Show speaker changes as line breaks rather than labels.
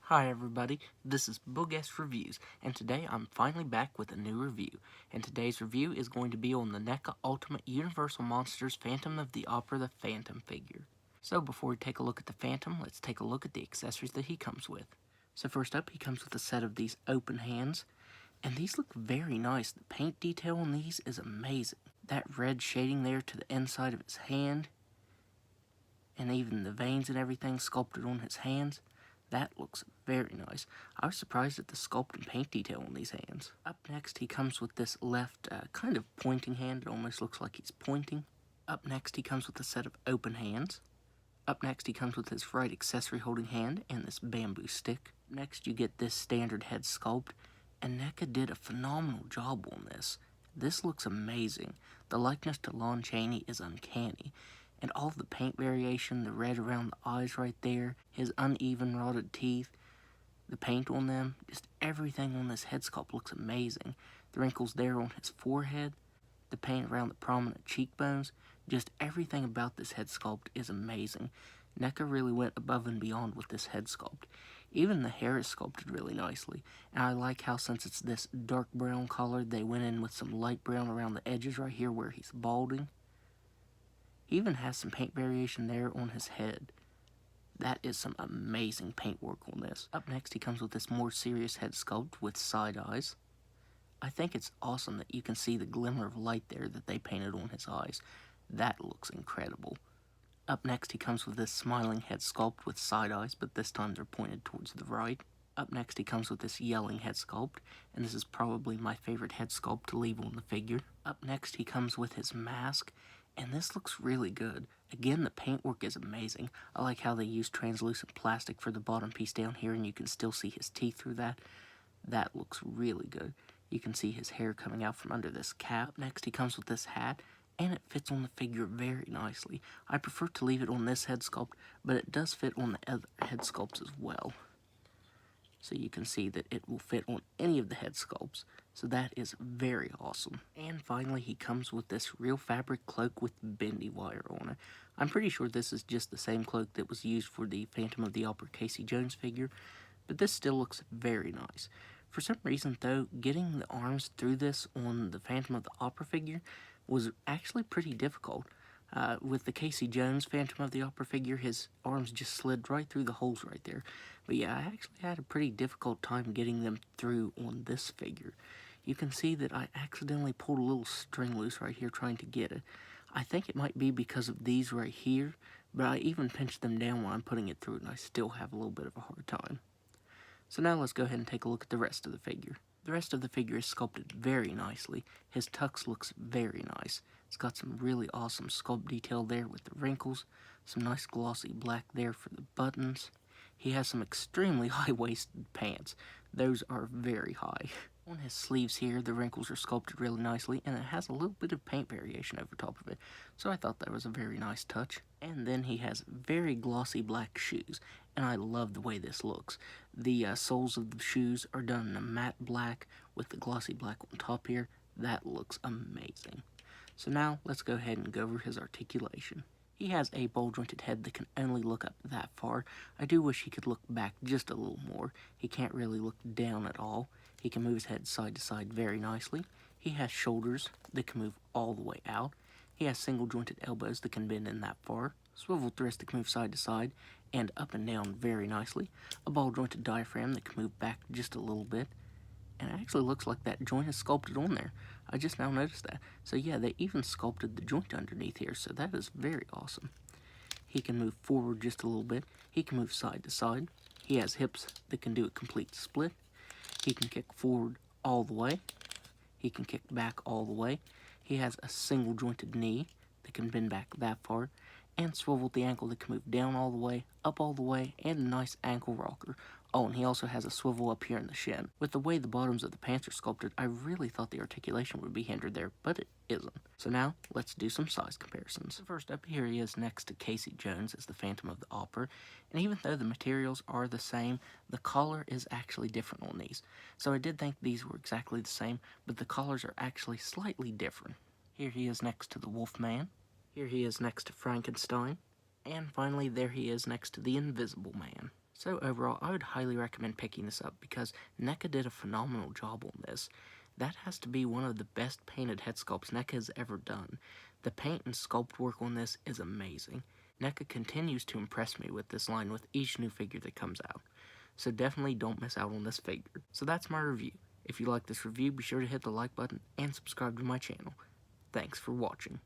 Hi everybody, this is Boogest Reviews, and today I'm finally back with a new review. And today's review is going to be on the Neca Ultimate Universal Monsters Phantom of the Opera the Phantom figure. So before we take a look at the Phantom, let's take a look at the accessories that he comes with. So first up, he comes with a set of these open hands, and these look very nice. The paint detail on these is amazing. That red shading there to the inside of his hand, and even the veins and everything sculpted on his hands. That looks very nice. I was surprised at the sculpt and paint detail on these hands. Up next, he comes with this left kind of pointing hand. It almost looks like he's pointing. Up next, he comes with a set of open hands. Up next, he comes with his right accessory holding hand and this bamboo stick. Next, you get this standard head sculpt, and Neca did a phenomenal job on this. This looks amazing. The likeness to Lon Chaney is uncanny. And all of the paint variation, the red around the eyes right there, his uneven rotted teeth, the paint on them, just everything on this head sculpt looks amazing. The wrinkles there on his forehead, the paint around the prominent cheekbones, just everything about this head sculpt is amazing. Neca really went above and beyond with this head sculpt. Even the hair is sculpted really nicely, and I like how since it's this dark brown color, they went in with some light brown around the edges right here where he's balding. He even has some paint variation there on his head. That is some amazing paint work on this. Up next, he comes with this more serious head sculpt with side eyes. I think it's awesome that you can see the glimmer of light there that they painted on his eyes. That looks incredible. Up next, he comes with this smiling head sculpt with side eyes, but this time they're pointed towards the right. Up next, he comes with this yelling head sculpt, and this is probably my favorite head sculpt to leave on the figure. Up next, he comes with his mask, and this looks really good. Again, the paintwork is amazing. I like how they use translucent plastic for the bottom piece down here, and you can still see his teeth through that. That looks really good. You can see his hair coming out from under this cap. Up next, he comes with this hat, and it fits on the figure very nicely. I prefer to leave it on this head sculpt, but it does fit on the other head sculpts as well. So you can see that it will fit on any of the head sculpts. So that is very awesome. And finally, he comes with this real fabric cloak with bendy wire on it. I'm pretty sure this is just the same cloak that was used for the Phantom of the Opera Casey Jones figure, but this still looks very nice. For some reason, though, getting the arms through this on the Phantom of the Opera figure was actually pretty difficult. With the Casey Jones Phantom of the Opera figure, his arms just slid right through the holes right there. But yeah, I actually had a pretty difficult time getting them through on this figure. You can see that I accidentally pulled a little string loose right here trying to get it. I think it might be because of these right here, but I even pinched them down while I'm putting it through, and I still have a little bit of a hard time. So now let's go ahead and take a look at the rest of the figure. The rest of the figure is sculpted very nicely. His tux looks very nice. It's got some really awesome sculpt detail there with the wrinkles, some nice glossy black there for the buttons. He has some extremely high-waisted pants. Those are very high. On his sleeves here, the wrinkles are sculpted really nicely, and it has a little bit of paint variation over top of it, so I thought that was a very nice touch. And then he has very glossy black shoes, and I love the way this looks. The soles of the shoes are done in a matte black with the glossy black on top here. That looks amazing. So now, let's go ahead and go over his articulation. He has a ball-jointed head that can only look up that far. I do wish he could look back just a little more. He can't really look down at all. He can move his head side to side very nicely. He has shoulders that can move all the way out. He has single-jointed elbows that can bend in that far. Swivel wrists that can move side to side and up and down very nicely. A ball-jointed diaphragm that can move back just a little bit. And it actually looks like that joint is sculpted on there. I just now noticed that. So yeah, they even sculpted the joint underneath here, so that is very awesome. He can move forward just a little bit. He can move side to side. He has hips that can do a complete split. He can kick forward all the way. He can kick back all the way. He has a single jointed knee that can bend back that far, and swivel the ankle that can move down all the way, up all the way, and a nice ankle rocker. Oh, and he also has a swivel up here in the shin. With the way the bottoms of the pants are sculpted, I really thought the articulation would be hindered there, but it isn't. So now, let's do some size comparisons. First up, here he is next to Casey Jones as the Phantom of the Opera, and even though the materials are the same, the collar is actually different on these. So I did think these were exactly the same, but the collars are actually slightly different. Here he is next to the Wolfman. Here he is next to Frankenstein. And finally, there he is next to the Invisible Man. So overall, I would highly recommend picking this up because Neca did a phenomenal job on this. That has to be one of the best painted head sculpts Neca has ever done. The paint and sculpt work on this is amazing. Neca continues to impress me with this line with each new figure that comes out. So definitely don't miss out on this figure. So that's my review. If you like this review, be sure to hit the like button and subscribe to my channel. Thanks for watching.